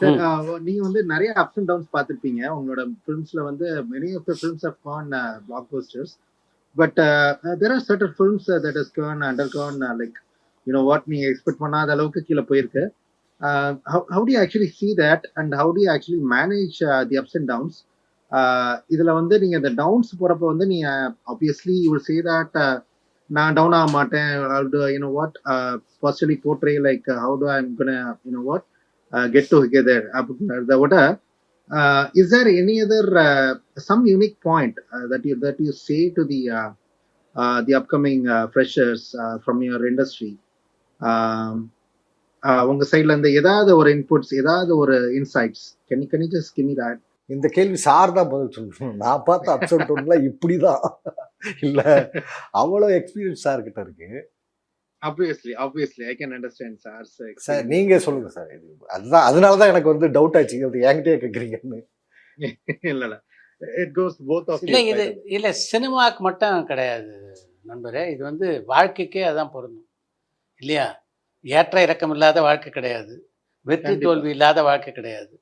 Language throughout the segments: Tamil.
சார் ம் நீங்க வந்து நிறைய அப்ஸ் அண்ட் டவுன்ஸ் பார்த்திருப்பீங்க உங்களோட ஃபிலிம்ஸ்ல வந்து many of the films have gone blockbusters but there are certain films that has gone undergone like what நீங்க எக்ஸ்பெக்ட் பண்ணாத அளவுக்கு கீழே போயிருக்கு. How do you actually see that and how do you actually manage the ups and downs? இதுல வந்து நீங்க இந்த டவுன்ஸ் போறப்ப வந்து நீங்க obviously you will say that நான் டவுன் ஆக மாட்டேன். How do what possibly portray like how do I'm gonna what get together அப்படின்றத விட is there any other some unique point that you say to the upcoming freshers from your industry? உங்க சைட்ல இருந்து ஏதாவது ஒரு இன்புட்ஸ் ஏதாவது ஒரு insights can you just give me that? இந்த கேள்வி சார் தான் பதில் சொல்லணும். நான் பார்த்த அப்ஸ் அண்ட் டவுன்லாம் இப்படிதான் இல்ல அவ்வளோ எக்ஸ்பீரியன்ஸ் சார் கிட்ட இருக்கு. obviously I can understand sir's sir experience. நீங்க சொல்லுங்க சார். அதுதான் அதனாலதான் எனக்கு வந்து டவுட் ஆச்சு, அது என்கிட்டயே கேட்குறீங்கன்னு. இல்ல it goes both of இல்லை you இது இல்லை சினிமாவுக்கு மட்டும் கிடையாது நண்பரே, இது வந்து வாழ்க்கைக்கே அதான் பொருந்தும் இல்லையா? ஏற்ற இறக்கம் இல்லாத வாழ்க்கை கிடையாது, வெற்றி கண்டிப்பா. தோல்வி இல்லாத வாழ்க்கை கிடையாது.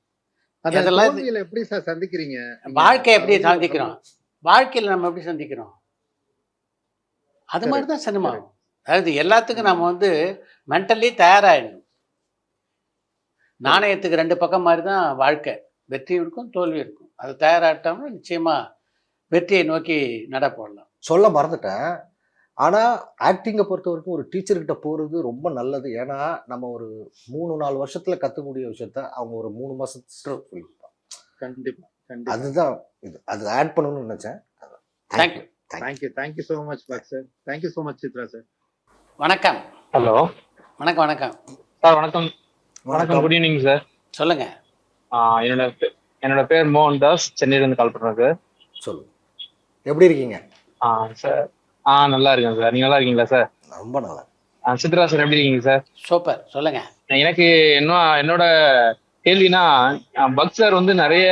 அந்த அதெல்லாம் தோல்வியில எப்படி சார் சந்திக்கிறீங்க நீங்க? வாழ்க்கை எப்படி அதாவது சந்திக்கிறோம், வாழ்க்கையில் நம்ம எப்படி சந்திக்கிறோம், அது மாதிரி கரெக்ட் தான் சினிமா. கரெக்ட் அதாவது எல்லாத்துக்கும் நம்ம வந்து மென்டலி தயாராகிடணும். நாணயத்துக்கு ரெண்டு பக்கம் மாதிரி தான் வாழ்க்கை, வெற்றி இருக்கும் தோல்வி இருக்கும். அது தயாராகிட்டோம்னா நிச்சயமாக வெற்றியை நோக்கி நட போடலாம். சொல்ல மறந்துட்டேன். ஆனால் ஆக்டிங்கை பொறுத்த வரைக்கும் ஒரு டீச்சர்கிட்ட போகிறது ரொம்ப நல்லது. ஏன்னா நம்ம ஒரு 3-4 வருஷத்தில் கற்றுக்கூடிய விஷயத்த அவங்க ஒரு 3 மாதத்துல சொல்லியிருப்பாங்க. கண்டிப்பா கண்டிப்பா. அதுதான் இது, அது ஆட் பண்ணணும்னு நினச்சேன். Thank you. Thank you so much buck sir. Thank you so much Chitra sir. வணக்கம். ஹலோ வணக்கம் வணக்கம் சார். வணக்கம் வணக்கம். வணக்கம். Good evening sir. சொல்லுங்க. என்னோட பேர் மோகன் தாஸ், சென்னையிலேருந்து கால் பண்ணுறேன் சார். சொல்லு, எப்படி இருக்கீங்க? சார் நல்லா இருக்கேன் சார். நீங்கள் நல்லா இருக்கீங்களா சார்? ரொம்ப நல்லா. சித்ரா சார் எப்படி இருக்கீங்க சார்? சூப்பர். சொல்லுங்க. எனக்கு என்னோட கேள்வினா, பக் சார் வந்து நிறைய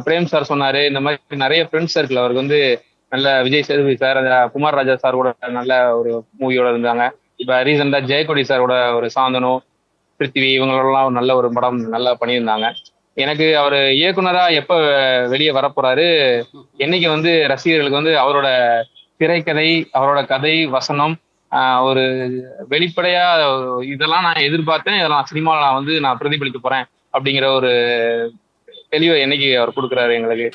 பிரேம் சார் சொன்னாரு, இந்த மாதிரி நிறைய ஃப்ரெண்ட்ஸ் சர்க்கிள் அவருக்கு வந்து நல்ல விஜய் சேதுபதி சார், குமார் ராஜா சார் கூட நல்ல ஒரு மூவியோட இருந்தாங்க. இப்போ ரீசெண்டா ஜெயக்கொடி சாரோட ஒரு சாந்தனு, பிருத்திவி இவங்களெல்லாம் நல்ல ஒரு படம் நல்லா பண்ணியிருந்தாங்க. எனக்கு அவர் இயக்குனரா எப்போ வெளியே வரப்போறாரு, என்னைக்கு வந்து ரசிகர்களுக்கு வந்து அவரோட திரைக்கதை, அவரோட கதை வசனம் ஒரு வெளிப்படையா இதெல்லாம் நான் எதிர்பார்த்தேன், இதெல்லாம் சினிமாவில் வந்து நான் பிரதிபலிக்க போறேன் அப்படிங்கிற ஒரு தெளிவை என்னைக்கு அவர் கொடுக்குறாரு எங்களுக்கு?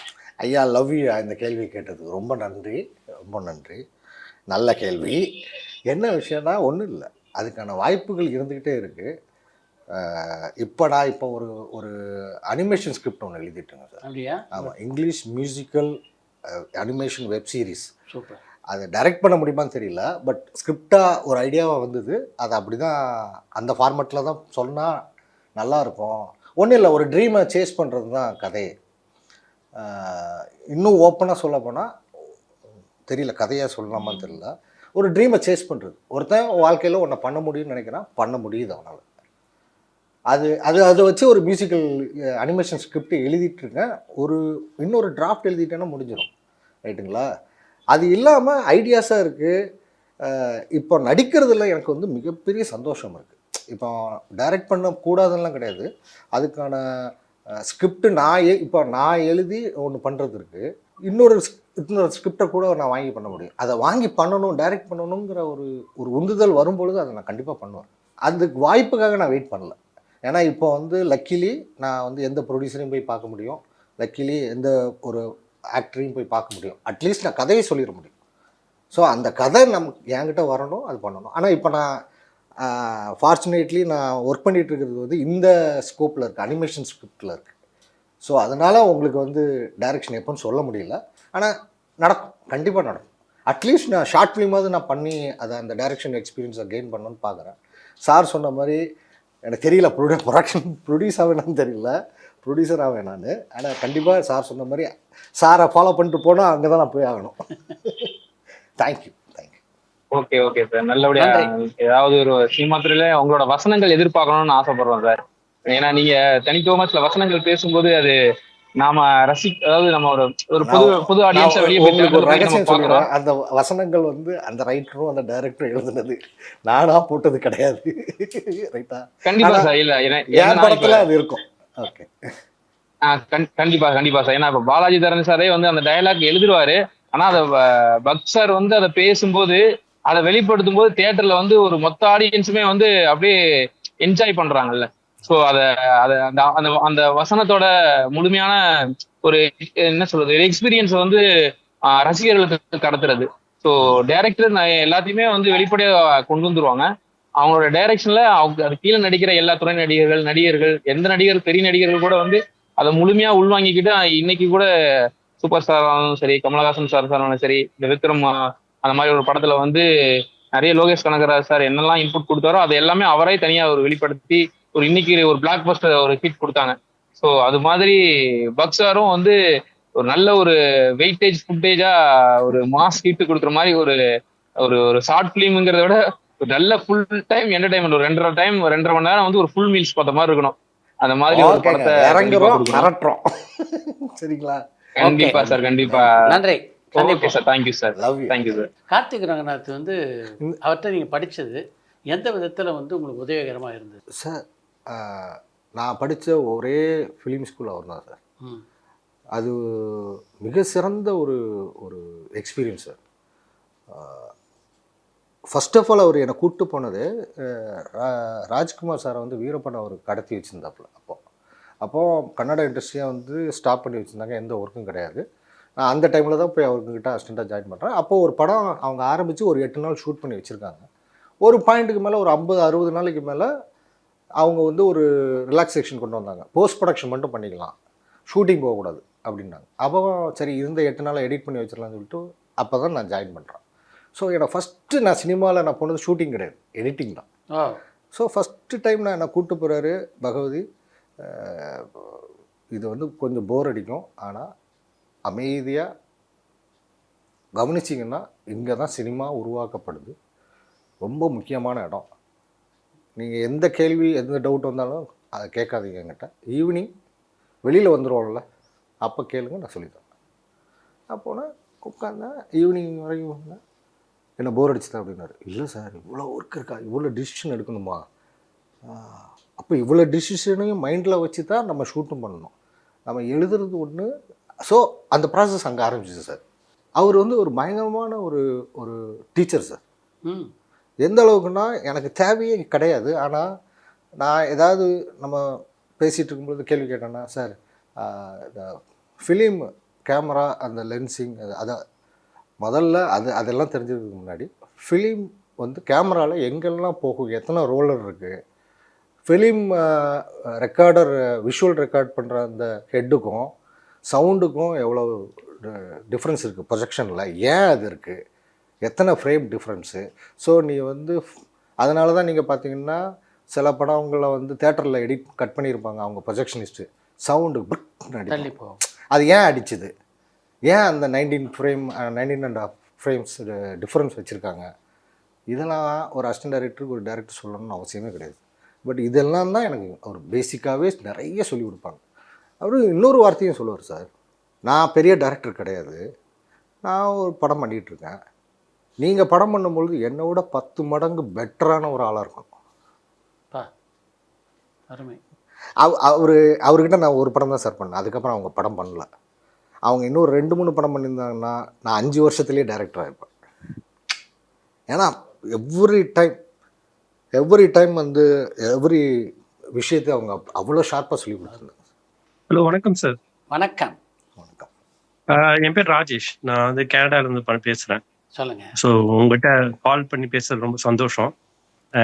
ஐயா லவ் யூ. இந்த கேள்வி கேட்டதுக்கு ரொம்ப நன்றி, ரொம்ப நன்றி. நல்ல கேள்வி. என்ன விஷயம்னா ஒன்றும் இல்லை, அதுக்கான வாய்ப்புகள் இருந்துக்கிட்டே இருக்குது. இப்போ நான் ஒரு அனிமேஷன் ஸ்கிரிப்ட் ஒன்று எழுதிட்டுங்க சார். அப்படியா? ஆமாம், English musical animation web series. Super. அதை டைரக்ட் பண்ண முடியுமான்னு தெரியல, பட் ஸ்கிரிப்டாக ஒரு ஐடியாவாக வந்தது. அது அப்படி தான் அந்த ஃபார்மேட்டில் தான் சொன்னால் நல்லாயிருக்கும். ஒன்றும் இல்லை, ஒரு ட்ரீமை சேஸ் பண்ணுறது தான் கதை. இன்னும் ஓப்பனாக சொல்ல போனால் தெரியல, கதையாக சொல்லலாமான்னு தெரியல. ஒரு ட்ரீமை சேஸ் பண்ணுறது, ஒருத்தன் வாழ்க்கையில் ஒன்றை பண்ண முடியும்னு நினைக்கிறான், பண்ண முடியுது அவனால். அதை வச்சு ஒரு மியூசிக்கல் அனிமேஷன் ஸ்கிரிப்ட் எழுதிட்டுருக்கேன். இன்னொரு டிராஃப்ட் எழுதிட்டேன்னா முடிஞ்சிடும், ரைட்டுங்களா? அது இல்லாமல் ஐடியாஸாக இருக்குது. இப்போ நடிக்கிறதுல எனக்கு வந்து மிகப்பெரிய சந்தோஷம் இருக்குது. இப்போ டைரக்ட் பண்ணக்கூடாதுன்னெலாம் கிடையாது, அதுக்கான ஸ்கிரிப்ட் நான் எழுதி ஒன்று பண்ணுறது இருக்குது. இன்னொரு ஸ்கிரிப்டை கூட நான் வாங்கி பண்ண முடியும். அதை வாங்கி பண்ணணும், டைரக்ட் பண்ணணுங்கிற ஒரு உந்துதல் வரும்பொழுது அதை நான் கண்டிப்பாக பண்ணுவேன். அதுக்கு வாய்ப்புக்காக நான் வெயிட் பண்ணல. ஏன்னா இப்போ வந்து லக்கிலி நான் வந்து எந்த ப்ரொடியூசரையும் போய் பார்க்க முடியும், லக்கிலி எந்த ஒரு ஆக்டரையும் போய் பார்க்க முடியும். அட்லீஸ்ட் நான் கதையை சொல்லிட முடியும். ஸோ அந்த கதை என்கிட்ட வரணும், அது பண்ணணும். ஆனால் இப்போ நான் ஃபார்ச்சுனேட்லி நான் ஒர்க் பண்ணிகிட்டு இருக்கிறது வந்து இந்த ஸ்கோப்பில் இருக்குது, அனிமேஷன் ஸ்கிரிப்டில் இருக்குது. ஸோ அதனால் உங்களுக்கு வந்து டைரக்ஷன் எப்போன்னு சொல்ல முடியல. ஆனால் நடக்கும், கண்டிப்பாக நடக்கும். அட்லீஸ்ட் நான் ஷார்ட் ஃபிலிமாவது நான் பண்ணி அதை அந்த டைரக்ஷன் எக்ஸ்பீரியன்ஸை கெயின் பண்ணணும்னு பார்க்குறேன். சார் சொன்ன மாதிரி எனக்கு தெரியல, ப்ரொடியூஸாக வேணான்னு தெரியல, ப்ரொடியூசராக வேணான்னு. ஆனால் கண்டிப்பாக சார் சொன்ன மாதிரி சாரை ஃபாலோ பண்ணிட்டு போனால் அங்கே தான் நான் போய் ஆகணும். தேங்க்யூ. Okay okay sir. நல்லபடியா ஏதாவது ஒரு சினிமா துறையில உங்களோட வசனங்கள் எதிர்பார்க்கணும்னு ஆசைப்படுறோம் சார். ஏன்னா நீங்க தனித்துவமா சில வசனங்கள் பேசும்போது அது நாம அதாவது நம்ம ஒரு ஒரு புது புது ஆடியன்ஸை வெளியே போய் உங்களுக்கு ஒரு theatre போய் நம்ம ரகசியம் பார்க்குறோம். சொல்லிடுறேன். அந்த வசனங்கள் வந்து அந்த ரைட்டரும் அந்த டைரக்டரும் எழுதுனது, நானா போட்டது கிடையாது. ரைட்டா? கண்டிப்பா ஆனா சார். இல்ல என் ஏன்னா இப்ப படத்துல அது இருக்கும். ஓகே. கண்டிப்பா சார். ஏன்னா இப்ப பாலாஜி தரன் சாரே வந்து அந்த டயலாக் எழுதிருவாரு. ஆனா அதை பக் சார் வந்து அதை பேசும்போது, அதை வெளிப்படுத்தும் போது தியேட்டர்ல வந்து ஒரு மொத்த ஆடியன்ஸுமே வந்து அப்படியே என்ஜாய் பண்றாங்கல்ல. ஸோ அத அத அந்த அந்த அந்த வசனத்தோட முழுமையான ஒரு என்ன சொல்றது எக்ஸ்பீரியன்ஸ் வந்து ரசிகர்களுக்கு கடத்துறது. ஸோ டைரக்டர் எல்லாத்தையுமே வந்து வெளிப்படையா கொண்டு வந்துருவாங்க. அவங்களோட டைரக்ஷன்ல அவங்க அது கீழே நடிக்கிற எல்லா துணை நடிகர்கள் எந்த நடிகர் பெரிய நடிகர்கள் கூட வந்து அதை முழுமையா உள்வாங்கிக்கிட்டு இன்னைக்கு கூட சூப்பர் ஸ்டார் ஆனாலும் சரி, கமலஹாசன் சார் ஆனாலும் சரி, இந்த விக்ரம் அந்த மாதிரி ஒரு படத்துல வந்து நிறைய லோகேஷ் கனகராஜ் சார் என்னெல்லாம் இன்புட் கொடுத்தாரோ அது எல்லாமே அவரே தனியா ஒரு வெளிப்படுத்தி ஒரு இன்னைக்கு ஒரு பிளாக் பஸ்டர் ஒரு ஹிட் கொடுத்தாங்க. ஸோ அது மாதிரி பக் சாரும் வந்து ஒரு நல்ல ஒரு வெயிட்டேஜ் ஃபுட்டேஜா ஒரு மாஸ் ஹிட் கொடுக்குற மாதிரி ஒரு ஒரு ஒரு ஷார்ட் பிலிம்ங்கிறத விட ஒரு நல்ல ஃபுல் டைம் என்டர்டைன்மெண்ட் ஒரு 2.5 மணி நேரம் வந்து ஒரு ஃபுல் மீல்ஸ் பார்த்த மாதிரி இருக்கணும். அந்த மாதிரி ஒரு ஓகேங்க. படத்தை கண்டிப்பா இறங்குறோம், கொடுக்கணும். மிரட்டுறோம். சரிங்களா? கண்டிப்பா சார். கண்டிப்பா. நன்றி. ஓகே கண்டிப்பா. Sir. Thank you sir. Love you. Thank you sir. Karthik Ranganath வந்து அவர்கிட்ட நீங்க படிச்சது எந்த விதத்துல வந்து உங்களுக்கு உதவிகரமா இருந்தது? சார், நான் படித்த ஒரே ஃபிலிம் ஸ்கூல் அவர் தான் சார். ம். அது மிக சிறந்த ஒரு ஒரு experience sir. First of all அவர் என்னை கூப்பிட்டு போனது, ராஜ்குமார் சாரை வந்து வீரப்பன் அவர் கடத்தி வச்சுருந்தாப்புல. அப்போது கன்னட இண்டஸ்ட்ரியாக வந்து ஸ்டாப் பண்ணி வச்சுருந்தாங்க, எந்த ஒர்க்கும் கிடையாது. நான் அந்த டைமில் தான் போய் அவர்கிட்ட அசிஸ்டண்ட்டாக ஜாயின் பண்ணுறேன். அப்போது ஒரு படம் அவங்க ஆரம்பித்து ஒரு 8 நாள் ஷூட் பண்ணி வச்சுருக்காங்க. ஒரு பாயிண்ட்டுக்கு மேலே ஒரு 50-60 நாளைக்கு மேலே அவங்க வந்து ஒரு ரிலாக்ஸேஷன் கொண்டு வந்தாங்க. போஸ்ட் ப்ரொடக்ஷன் மட்டும் பண்ணிக்கலாம், ஷூட்டிங் போகக்கூடாது அப்படின்னாங்க. அப்போ சரி இருந்த 8 நாளை எடிட் பண்ணி வச்சிடலாம்னு சொல்லிட்டு அப்போ தான் நான் ஜாயின் பண்ணுறேன். ஸோ என்னை ஃபஸ்ட்டு நான் சினிமாவில் நான் போனது ஷூட்டிங் கிடையாது, எடிட்டிங் தான். ஸோ ஃபஸ்ட்டு டைம் நான் என்னை கூப்பிட்டு போகிறாரு பகவதி, இது வந்து கொஞ்சம் போர் அடிக்கும், ஆனால் அமைதியாக கவனிச்சிங்கன்னா இங்கே தான் சினிமா உருவாக்கப்படுது, ரொம்ப முக்கியமான இடம். நீங்கள் எந்த கேள்வி எந்த டவுட் வந்தாலும் அதை கேட்காதீங்க என்கிட்ட, ஈவினிங் வெளியில் வந்துடுவோம்ல அப்போ கேளுங்க, நான் சொல்லித்தரேன். அப்போனா உட்காந்தேன், ஈவினிங் வரைக்கும் வந்தேன். என்ன போர் அடிச்சுதான் அப்படின்னாரு. இல்லை சார், இவ்வளோ ஒர்க் இருக்கா, இவ்வளோ டிசிஷன் எடுக்கணுமா, அப்போ இவ்வளோ டிசிஷனையும் மைண்டில் வச்சு தான் நம்ம ஷூட்டும் பண்ணணும், நம்ம எழுதுறது ஒன்று. ஸோ அந்த ப்ராசஸ் அங்கே ஆரம்பிச்சிச்சு சார். அவர் வந்து ஒரு பயங்கரமான ஒரு ஒரு டீச்சர் சார். எந்த அளவுக்குன்னா எனக்கு தேவையே கிடையாது, ஆனால் நான் ஏதாவது நம்ம பேசிகிட்டு இருக்கும்போது கேள்வி கேட்டேன்னா, சார் இந்த ஃபிலிம் கேமரா அந்த லென்சிங் அதை முதல்ல அதெல்லாம் தெரிஞ்சதுக்கு முன்னாடி ஃபிலிம் வந்து கேமராவில் எங்கெல்லாம் போகும், எத்தனை ரோலர் இருக்குது, ஃபிலிம் ரெக்கார்டர் விஷுவல் ரெக்கார்ட் பண்ணுற அந்த ஹெட்டுக்கும் சவுண்டுக்கும் எவ்வளோ டிஃப்ரென்ஸ் இருக்குது ப்ரொஜெக்ஷனில், ஏன் அது இருக்குது, எத்தனை ஃப்ரேம் டிஃப்ரென்ஸு. ஸோ நீ வந்து அதனால தான் நீங்கள் பார்த்தீங்கன்னா சில படங்களை வந்து தேட்டரில் எடிட் கட் பண்ணியிருப்பாங்க அவங்க ப்ரொஜெக்ஷனிஸ்ட்டு, சவுண்டு தள்ளி போகும். அது ஏன் அடிச்சுது, ஏன் அந்த 19.5 ஃப்ரேம்ஸ் டிஃப்ரென்ஸ் வச்சுருக்காங்க. இதெல்லாம் ஒரு அசிஸ்டன்ட் டைரக்டருக்கு ஒரு டைரக்டர் சொல்லணும்னு அவசியமே கிடையாது. பட் இதெல்லாம் தான் எனக்கு அவர் பேசிக்காகவே நிறைய சொல்லிக் கொடுப்பாங்க. அவர் இன்னொரு வார்த்தையும் சொல்லுவார், சார் நான் பெரிய டைரக்டர் கிடையாது, நான் ஒரு படம் பண்ணிகிட்ருக்கேன், நீங்கள் படம் பண்ணும்பொழுது என்னோட 10 மடங்கு பெட்டரான ஒரு ஆளாக இருக்கணும். அருமை. அவர்கிட்ட நான் ஒரு படம் தான் சார் பண்ணேன், அதுக்கப்புறம் அவங்க படம் பண்ணல. அவங்க இன்னும் 2-3 படம் பண்ணியிருந்தாங்கன்னா நான் 5 வருஷத்துலேயே டைரக்டராக இருப்பேன். ஏன்னா எவ்ரி டைம் வந்து எவ்ரி விஷயத்தை அவங்க அவ்வளோ ஷார்ப்பாக சொல்லி கொடுத்துருந்தாங்க. ஹலோ, வணக்கம் சார். வணக்கம். வணக்கம். என் பேர் ராஜேஷ், நான் வந்து கனடாலேருந்து பேசுகிறேன். சொல்லுங்க. ஸோ உங்கள்கிட்ட கால் பண்ணி பேசுறது ரொம்ப சந்தோஷம்.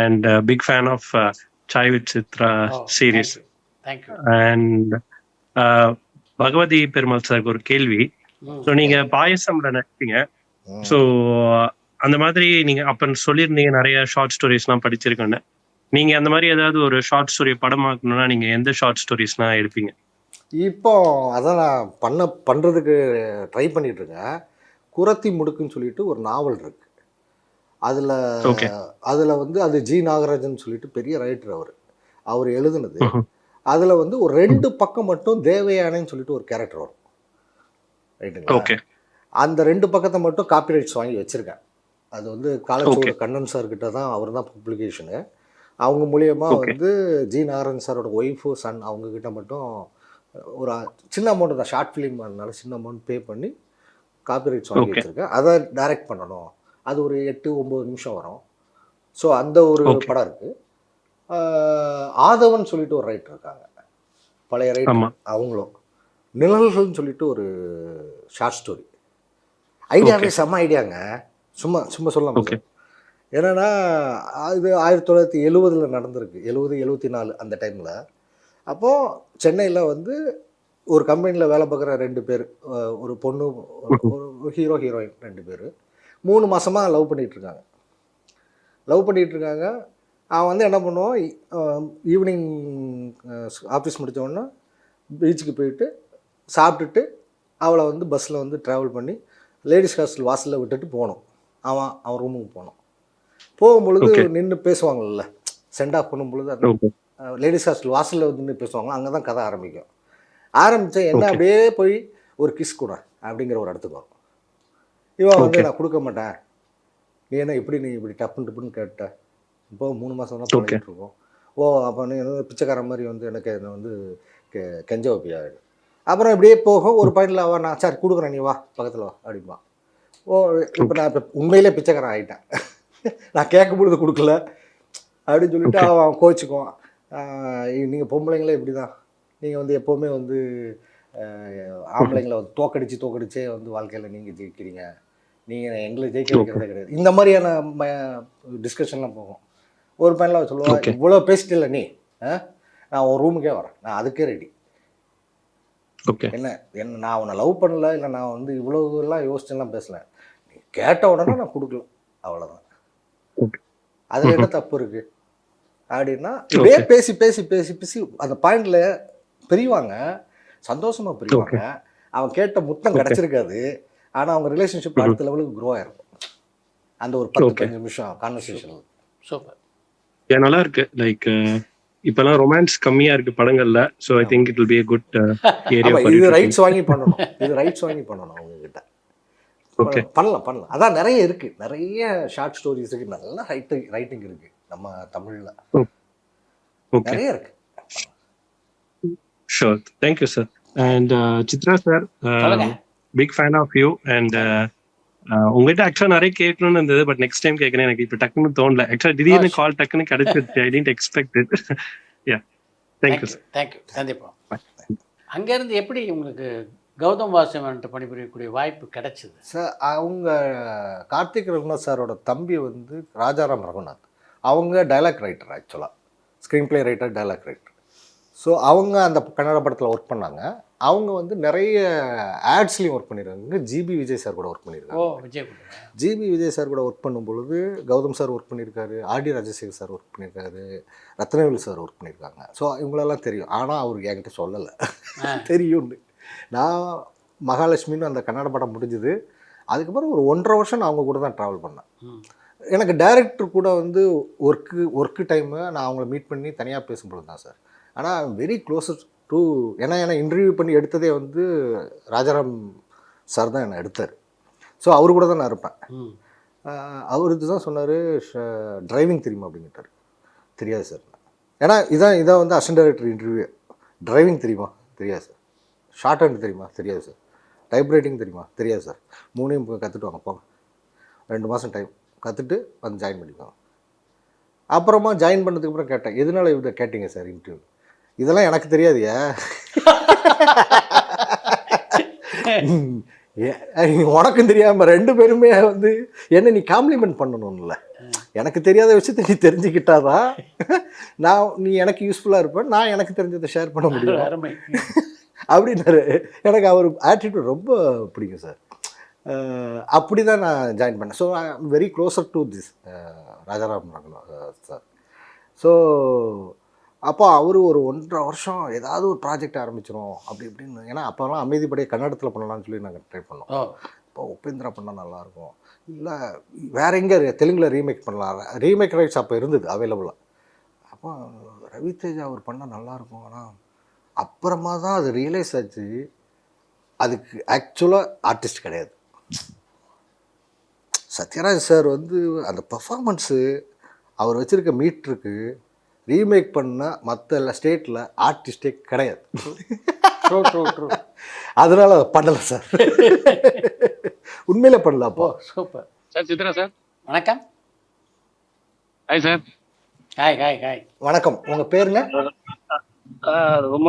And big fan of Chai with Chithra series. Thank you. And Bhagavathi Perumal சாருக்கு ஒரு கேள்வி. ஸோ நீங்கள் பாயசம்ல நடிப்பீங்க. ஸோ அந்த மாதிரி நீங்கள் அப்போ சொல்லியிருந்தீங்க நிறைய ஷார்ட் ஸ்டோரிஸ்லாம் படிச்சிருக்கேன்னு. நீங்கள் அந்த மாதிரி ஏதாவது ஒரு ஷார்ட் ஸ்டோரி படமாக்கணும்னா நீங்கள் எந்த ஷார்ட் ஸ்டோரிஸ்லாம் எடுப்பீங்க? இப்போ அதான் நான் பண்ணுறதுக்கு ட்ரை பண்ணிகிட்ருக்கேன். குரத்தி முடுக்குன்னு சொல்லிட்டு ஒரு நாவல் இருக்குது. அதில் வந்து அது ஜி நாகராஜன் சொல்லிட்டு பெரிய ரைட்டர் அவர் எழுதுனது. அதில் வந்து ஒரு 2 பக்கம் மட்டும் தேவயானைன்னு சொல்லிட்டு ஒரு கேரக்டர் வரும், ரைட்டுங்களா? ஓகே அந்த 2 பக்கத்தை மட்டும் காப்பிரைட்ஸ் வாங்கி வச்சுருக்கேன். அது வந்து காலச்சோறு கண்ணன் சார்கிட்ட தான், அவர் தான் பப்ளிகேஷனு. அவங்க மூலியமாக ஓகே வந்து ஜி நாராயண் சாரோட ஒய்ஃபு சன் அவங்கக்கிட்ட மட்டும் ஒரு சின்ன அமௌண்ட் தான், ஷார்ட் ஃபிலிம் அதனால சின்ன அமௌண்ட் பே பண்ணி காப்பிரைட்ஸ் வாங்கி ஓகே வச்சுருக்கேன். அதை டைரக்ட் பண்ணணும். அது ஒரு 8-9 நிமிஷம் வரும். ஸோ அந்த ஒரு ஓகே படம் இருக்குது. ஆதவன் சொல்லிட்டு ஒரு ரைட்டர் இருக்காங்க, பழைய ரைட்டர். ஆமா அவங்களும் நிழல்கள்னு சொல்லிட்டு ஒரு ஷார்ட் ஸ்டோரி. ஐடியாவே ஓகே செம்ம ஐடியாங்க. சும்மா சும்மா சொல்லலாம் ஓகே சார். என்னென்னா இது 1970 நடந்திருக்கு, 70-74 அந்த டைமில். அப்போது சென்னையில் வந்து ஒரு கம்பெனியில் வேலை பார்க்குற 2 பேர், ஒரு பொண்ணு, ஒரு ஹீரோ ஹீரோயின் 2 பேர் 3 மாதமாக லவ் பண்ணிகிட்ருக்காங்க. அவன் வந்து என்ன பண்ணுவான், ஈவினிங் ஆஃபீஸ் முடித்தோடனே பீச்சுக்கு போயிட்டு சாப்பிட்டுட்டு அவளை வந்து பஸ்ஸில் வந்து ட்ராவல் பண்ணி லேடிஸ் ஹாஸ்டல் வாசலில் விட்டுட்டு போகணும். அவன் ரூமுக்கு போகும்பொழுது ஓகே நின்று பேசுவாங்கள்ல, சென்ட் ஆஃப் பண்ணும்பொழுது அந்த ஓகே லேடிஸ் ஹாஸ்டல் வாசலில் வந்து நின்று பேசுவாங்க. அங்கே தான் கதை ஆரம்பித்தா என்ன ஓகே அப்படியே போய் ஒரு கிஸ் கூட அப்படிங்கிற ஒரு இடத்துக்கு வரும். இவன் வந்து ஓகே நான் கொடுக்க மாட்டேன், நீ இப்படி டப்புன்னு கேட்ட, இப்போ 3 மாதம் தான் ஓகே பழகிட்டுருக்கோம். ஓ அப்போ நீ வந்து பிச்சைக்காரன் மாதிரி வந்து எனக்கு என்னை வந்து கெஞ்ச வைப்பியா? அப்புறம் இப்படியே போகும். ஒரு பாயிண்டில் அவன் நான் சரி கொடுக்குறேன், நீ வா பக்கத்தில் வா அப்படிம்பான். ஓ இப்போ நான் இப்போ உண்மையிலே பிச்சைக்காரன் ஆகிட்டேன், நான் கேட்கும் பொழுது கொடுக்கல அப்படின்னு சொல்லிட்டு ஓகே அவன் கோச்சிக்குவான். நீங்கள் பொம்பளைங்களே இப்படி தான், நீங்கள் வந்து எப்போவுமே வந்து ஆம்பளைங்களை வந்து தோக்கடிச்சே வந்து வாழ்க்கையில் நீங்கள் ஜெயிக்கிறீங்க, நீங்கள் எங்களை ஜெயிக்க ஓகே வைக்கிறதே கிடையாது. இந்த மாதிரியான டிஸ்கஷன்லாம் போகும். ஒரு பையனில் சொல்லுவா, ஓகே இவ்வளோ பேசிட்டில்ல நீ, நான் உன் ரூமுக்கே வரேன், நான் அதுக்கே ரெடி. ஓகே என்ன நான் உன்னை லவ் பண்ணல, இல்லை நான் வந்து இவ்வளோலாம் யோசிச்சுலாம் பேசல, நீ கேட்ட உடனே நான் கொடுக்கல, அவ்வளோதான். ஓகே அதில் என்ன தப்பு இருக்குது அப்படின்னா, இப்படியே ஓகே பேசி பேசி பேசி பேசி அந்த பாயிண்டில் பிரிவாங்க, சந்தோஷமாக ஓகே பிரிவாங்க. அவன் கேட்ட முத்தம் ஓகே கிடச்சிருக்காது, ஆனால் அவங்க ரிலேஷன்ஷிப் அடுத்த லெவலுக்கு க்ரோ ஆயிருக்கும் அந்த ஒரு ஓகே 10-15 நிமிஷம் கான்வர்சேஷன். Super super. ஏன் நல்லா இருக்கு. லைக் இப்பெல்லாம் ரொமான்ஸ் கம்மியா இருக்கு படங்கள்ல. So I think it will be a good area ஆமாம், ஃபார் இது யூ டு ரைட்ஸ் வாங்கி பண்ணணும் அவங்கக்கிட்ட. ஓகே பண்ணலாம். அதான் நிறைய இருக்குது, நிறைய ஷார்ட் ஸ்டோரிஸ் இருக்குது, நல்ல ரைட்டிங் இருக்குது நம்ம தமிழில், ஓகே நிறைய இருக்குது. Sure. Thank you sir. And Chitra sir, சொல்லுங்க. Big fan of you. And உங்ககிட்ட ஆக்சுவலா நிறைய கேட்கணும்னு இருந்தது, பட் நெக்ஸ்ட் டைம் கேட்கறேன். எனக்கு இப்போ டக்குன்னு தோணல. ஆக்சுவலா திடீர்னு கால் டக்குன்னு கிடைச்சிருச்சு. I didn't expect it. Yeah thank you sir. Thank you சந்திப்போம். அங்கேருந்து எப்படி உங்களுக்கு கௌதம் வாசுதேவன்ட்ட பணிபுரியக்கூடிய வாய்ப்பு கிடைச்சது? சார் அவங்க கார்த்திக் ரகுநாத் சாரோட தம்பி வந்து ராஜாராம் ரகுநாத், அவங்க டைலாக் ரைட்டர், ஆக்சுவலாக screen play writer, dialogue writer. So அவங்க அந்த கன்னட படத்தில் ஒர்க் பண்ணாங்க. அவங்க வந்து நிறைய ஆட்ஸ்லேயும் ஒர்க் பண்ணியிருக்காங்க. ஜிபி விஜய் சார் கூட ஒர்க் ஓ பண்ணியிருக்காங்க. விஜய் கூட. ஜிபி விஜய் சார் கூட ஒர்க் பண்ணும்பொழுது கௌதம் சார் ஒர்க் பண்ணியிருக்காரு, ஆர்டி ராஜசேகர் சார் ஒர்க் பண்ணியிருக்காரு, ரத்னவேலு சார் ஒர்க் பண்ணியிருக்காங்க. ஸோ இவங்களெல்லாம் தெரியும். ஆனால் அவருக்கு என்கிட்ட சொல்லலை, தெரியும்னு. நான் மகாலட்சுமின்னு அந்த கன்னட படம் முடிஞ்சுது. அதுக்கப்புறம் ஒரு 1.5 வருஷம் நான் அவங்க கூட தான் ட்ராவல் பண்ணேன். எனக்கு டைரக்டர் கூட வந்து ஒர்க்கு டைமு நான் அவங்கள மீட் பண்ணி தனியாக பேசும்பொழுது தான் சார். ஆனால் வெரி க்ளோசஸ்ட் டு, ஏன்னா இன்டர்வியூ பண்ணி எடுத்ததே வந்து ராஜாராம் சார் தான் என்னை எடுத்தார். ஸோ அவரு கூட தான் நான் இருப்பேன். அவருக்கு தான் சொன்னார், டிரைவிங் தெரியுமா அப்படின்னு கேட்டார். தெரியாது சார். ஏன்னா இதான் வந்து அசிஸ்டன்ட் டைரக்டர் இன்டர்வியூ. டிரைவிங் தெரியுமா? தெரியாது சார். ஷார்ட் ஹேண்ட் தெரியுமா? தெரியாது சார். டைப்ரைட்டிங் தெரியுமா? தெரியாது சார். 3ஐயும் கற்றுட்டு வாங்க, போங்க, 2 மாதம் டைம் கற்றுட்டு வந்து ஜாயின் பண்ணிக்கோங்க. அப்புறமா ஜாயின் பண்ணதுக்கப்புறம் கேட்டேன், எதனால இதை கேட்டீங்க சார் இன்டர்வியூ? இதெல்லாம் எனக்கு தெரியாதுயா, உனக்கும் தெரியாம 2 பேருமே வந்து என்ன நீ காம்ப்ளிமெண்ட் பண்ணணும்ல, எனக்கு தெரியாத விஷயத்தை நீ தெரிஞ்சுக்கிட்டாதான் நீ எனக்கு யூஸ்ஃபுல்லாக இருப்பேன், நான் எனக்கு தெரிஞ்சதை ஷேர் பண்ண முடியும் அப்படின்னாரு. எனக்கு அவர் ஆட்டிடியூட் ரொம்ப பிடிக்கும் சார். அப்படி தான் நான் ஜாயின் பண்ணேன். So I am very closer to this Rajaram Raghunath sir. So அப்போ அவர் ஒரு 1.5 வருஷம் ஏதாவது ஒரு ப்ராஜெக்ட் ஆரம்பிச்சிடும் அப்படி இப்படின்னு. ஏன்னா அப்போலாம் அமைதிப்படையை கன்னடத்தில் பண்ணலாம்னு சொல்லி நாங்கள் ட்ரை பண்ணோம். இப்போ உபேந்திரா பண்ணால் நல்லாயிருக்கும், இல்லை வேற எங்கே தெலுங்கில் ரீமேக் பண்ணலாம். ரீமேக் ரைட்ஸ் அப்போ இருந்தது அவைலபிளாக. அப்போ ரவிதேஜா அவர் பண்ணால் நல்லாயிருக்கும். ஆனால் அப்புறமா தான் அது ரியலைஸ் ஆச்சு, அதுக்கு ஆக்சுவலாக ஆர்டிஸ்ட் கிடையாது. சத்யராஜ் சார் வந்து அந்த பர்ஃபார்மன்ஸு, அவர் வச்சுருக்க மீட்ருக்கு ரீமேக் பண்ண மற்ற ஸ்டேட்டில் ஆர்டிஸ்டே கிடையாது. True true true. அதனால பண்ணலை சார். உண்மையிலே பண்ணலாப்போ. Super sir. சித்ரா சார், வணக்கம். Hi sir. Hi hi hi. வணக்கம். உங்கள் பேருங்க? ரொம்ப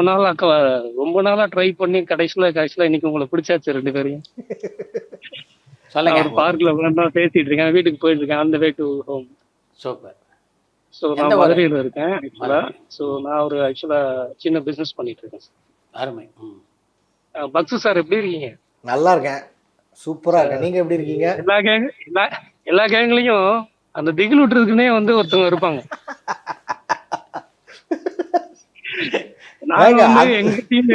நாளா ட்ரை பண்ணி கடைசியில் இன்னைக்கு உங்களை பிடிச்சாச்சு 2 பேரையும். சொல்லுங்க. ஒரு பார்க்ல பேசிட்டு இருக்கேன், வீட்டுக்கு போயிட்டு இருக்கேன், அந்த way to home. Super. So நான் மதுரையில் இருக்கேன் ஆக்சுவலா. ஸோ நான் ஒரு சின்ன பிஸ்னஸ் பண்ணிட்டு இருக்கேன் சார். அருமை. பக்ஸு சார் எப்படி இருக்கீங்க? நல்லா இருக்கேன், சூப்பராக இருக்கேன். நீங்கள் எப்படி இருக்கீங்க? எல்லா கேங்லையும் அந்த திகில் விட்டுறதுக்குன்னே வந்து ஒருத்தவங்க இருப்பாங்க. நாங்க வந்து எங்க டீம்,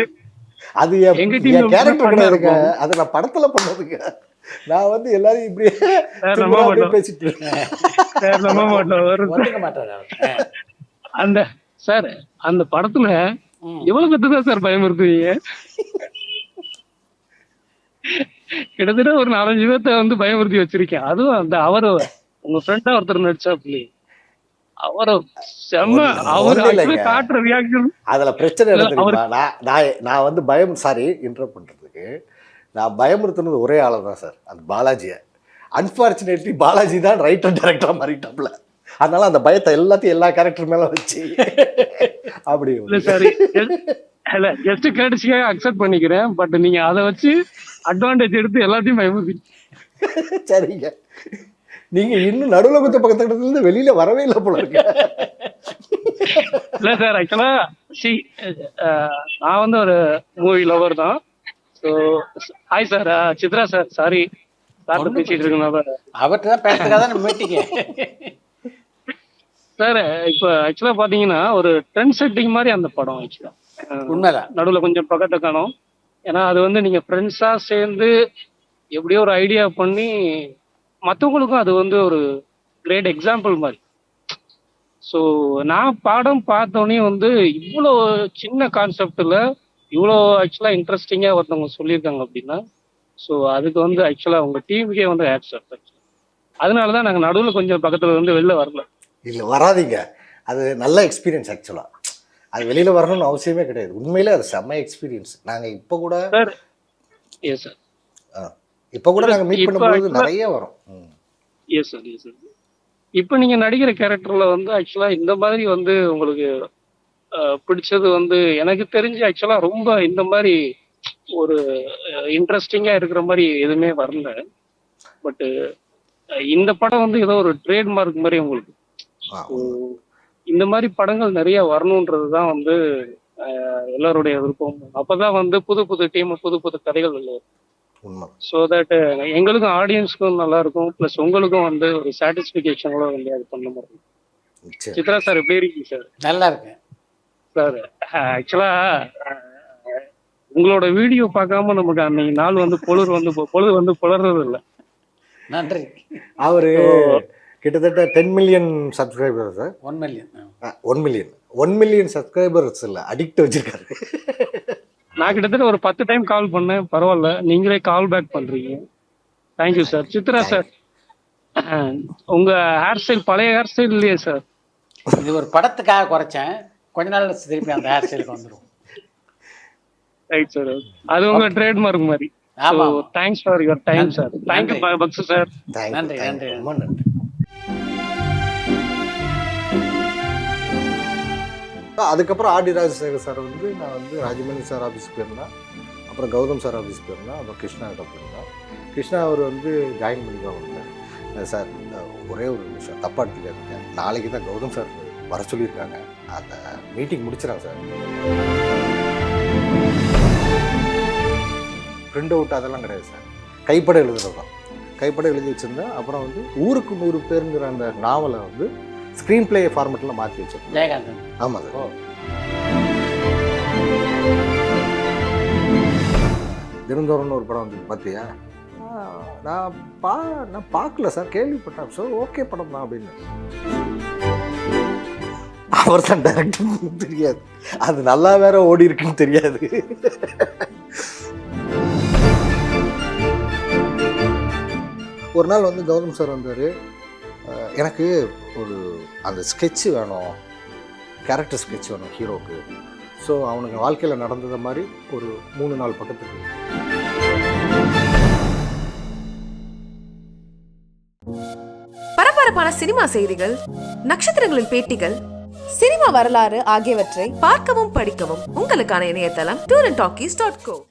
அது எங்க கேரக்டர் கிடையாதுங்க, அது நான் படத்துல பண்ணதுங்க. நான் வந்து எல்லாரும் இப்படி பேசிட்டு அந்த சார் அந்த படத்துல எவ்வளவு கத்துதான் சார் பயமுறுத்துவீங்க? கிட்டத்தட்ட ஒரு 4-5 பேர்த்த வந்து பயமுறுத்தி வச்சிருக்கேன். அதுவும் அந்த அவரு உங்க ஃப்ரெண்டா ஒருத்தர் நடிச்சாப்ல, அவரை செம்ம, அவரு காட்டுற ரியாக்ஷன். அதுல பிரச்சனை என்ன தெரியுமா? நான் வந்து இன்டர்ப்ட் பண்றதுக்கு நான் பயமுறுத்தினது ஒரே ஆளை தான் சார், அந்த பாலாஜியை. அன்பார்ச்சுனேட்லி பாலாஜி தான் ரைட்டர் டைரக்டரா மாறிட்டாப்ல. அதனால அந்த பயத்தை எல்லாத்தையும் எல்லா கேரக்டர் மேல வச்சு அப்படி சரி இல்ல ஜஸ்ட் கேட்டுச்சியாக அக்செப்ட் பண்ணிக்கிறேன். பட் நீங்க அதை வச்சு அட்வான்டேஜ் எடுத்து எல்லாத்தையும் பயமுறுத்தி. சரிங்க, நீங்க இன்னும் நடுவுல குத்த பக்கத்துல இருந்து வெளியில வரவே இல்லை போல இருக்கு. இல்ல சார், ஆக்சுவலா நான் வந்து ஒரு மூவி லவர் தான். So hi sir. Chitra sir, sorry sir பேசிட்டு இருக்கேன். அவர்கிட்ட தான் பேசுறதுக்காக மீட்டிங்க சார். இப்போ ஆக்சுவலா பாத்தீங்கன்னா ஒரு ட்ரெண்ட் செட்டிங் மாதிரி அந்த படம் ஆக்சுவலா உண்மைதான். நடுவில் கொஞ்சம் பக்கத்தை காணும். ஏன்னா அது வந்து நீங்க ஃப்ரெண்ட்ஸா சேர்ந்து எப்படியோ ஒரு ஐடியா பண்ணி மற்றவங்களுக்கும் அது வந்து ஒரு கிரேட் எக்ஸாம்பிள் மாதிரி. ஸோ நான் படம் பார்த்தோன்னே வந்து இவ்வளோ சின்ன கான்செப்டில் இவ்வளோ ஆக்சுவலாக இன்ட்ரெஸ்டிங்காக ஒருத்தவங்க சொல்லியிருக்காங்க அப்படின்னா, ஸோ அதுக்கு வந்து ஆக்சுவலாக உங்கள் டீமுக்கே வந்து ஹேட்ஸ் ஆஃப். அதனால தான் நாங்கள் நடுவில் கொஞ்சம் பக்கத்தில் வந்து வெளில வரல. இல்லை வராதிங்க, அது நல்ல எக்ஸ்பீரியன்ஸ். ஆக்சுவலாக அது வெளியில் வரணும்னு அவசியமே கிடையாது. உண்மையிலே அது செம்ம எக்ஸ்பீரியன்ஸ். நாங்கள் இப்போ கூட சார் எஸ் சார் இப்போ கூட நாங்கள் மீட் பண்ணும்போது நிறைய வரும். Yes sir yes sir. இப்போ நீங்கள் நடிக்கிற கேரக்டரில் வந்து ஆக்சுவலாக இந்த மாதிரி வந்து உங்களுக்கு பிடிச்சது வந்து எனக்கு தெரிஞ்சு ஆக்சுவலாக ரொம்ப இந்த மாதிரி ஒரு இன்ட்ரெஸ்டிங்காக இருக்கிற மாதிரி எதுவுமே வரல. பட்டு இந்த படம் வந்து ஏதோ ஒரு ட்ரேட்மார்க் மாதிரி உங்களுக்கு. இந்த மாதிரி படங்கள் நிறைய வரணுன்றது தான் வந்து எல்லாருடைய விருப்பம். அப்போதான் வந்து புது புது டீம், புது புது கதைகள் இல்லை. ஸோ தட் எங்களுக்கும் ஆடியன்ஸுக்கும் நல்லா இருக்கும், ப்ளஸ் உங்களுக்கும் வந்து ஒரு சாட்டிஸ்ஃபிகேஷனோட வந்து அது பண்ண மாதிரி. சித்ரா சார் எப்படி இருக்கீங்க சார்? நல்லா இருக்கேன் சார். ஆக்சுவலா உங்களோட வீடியோ பார்க்காம நமக்கு அன்னைக்கு நாள் வந்து பொழுது வந்து புலர்றது இல்லை. நன்றி. அவரு கிட்டத்தட்ட 10 million subscriber sir. 1 million subscribers இல்லை, அடிக்ட் வச்சிருக்காரு. நான் கிட்டத்தட்ட ஒரு 10 டைம் கால் பண்ணேன், பரவாயில்ல நீங்களே கால் பேக் பண்றீங்க. Thank you sir. சித்ரா சார், உங்க ஹேர் ஸ்டைல் பழைய ஹேர் ஸ்டைல் இல்லையே சார்? இது ஒரு படத்துக்காக குறைச்சேன், கொஞ்ச நாள் திருப்பி அந்த ஹேர் ஸ்டைலுக்கு வந்துடும். ரைட் சார், அது உங்க ட்ரேட்மார்க் மாதிரி. ஆமா. Thanks for your time sir. Thank you bucks sir. நன்றி நன்றி. அதுக்கப்புறம் ஆர்டி ராஜசேகர் சார் வந்து நான் வந்து ராஜமணி சார் ஆஃபீஸ்க்கு போயிருந்தேன், அப்புறம் கௌதம் சார் ஆஃபீஸ்க்கு போயிருந்தேன், அப்புறம் கிருஷ்ணா கிட்ட போயிருந்தேன். கிருஷ்ணா அவர் வந்து ஜாயின் பண்ணிக்க வந்தேன். சார் ஒரே ஒரு நிமிஷம் தப்பாக எடுத்துக்காதீங்க, நாளைக்கு தான் கௌதம் சார் வர சொல்லியிருக்காங்க, அந்த மீட்டிங் முடிச்சிடறாங்க சார். பிரிண்ட் அவுட் அதெல்லாம் கிடையாது சார், கைப்பட எழுதுறது தான். கைப்பட எழுதி வச்சுருந்தேன். அப்புறம் வந்து ஊருக்கு 100 பேருங்கிற அந்த நாவலை வந்து ஸ்க்ரீன் பிளே ஃபார்மெட்டில் மாற்றி வச்சிருக்கேன். ஜெயகாந்தன். ஆமாம் சார். தினந்தோறும்னு ஒரு படம் வந்து பார்த்தியா? நான் பார்க்கல சார், கேள்விப்பட்டேன். ஸோ ஓகே படம் தான் அப்படின்னு. அவர் தான் டைரக்டர்னு தெரியாது, அது நல்லா வேற ஓடி இருக்குன்னு தெரியாது. ஒரு நாள் வந்து கௌதம் சார் வந்தார், எனக்கு ஒரு அந்த ஸ்கெட்சு வேணும், கேரக்டர் ஸ்கெட்ச் வேணும் ஹீரோக்கு. ஸோ அவனுக்கு வாழ்க்கையில் நடந்தது மாதிரி ஒரு 3-4 பக்கத்துக்கு. பரபரப்பான சினிமா செய்திகள், நட்சத்திரங்களின் பேட்டிகள், சினிமா வரலாறு ஆகியவற்றை பார்க்கவும் படிக்கவும் உங்களுக்கான இணையதளம் tourantalkies.co.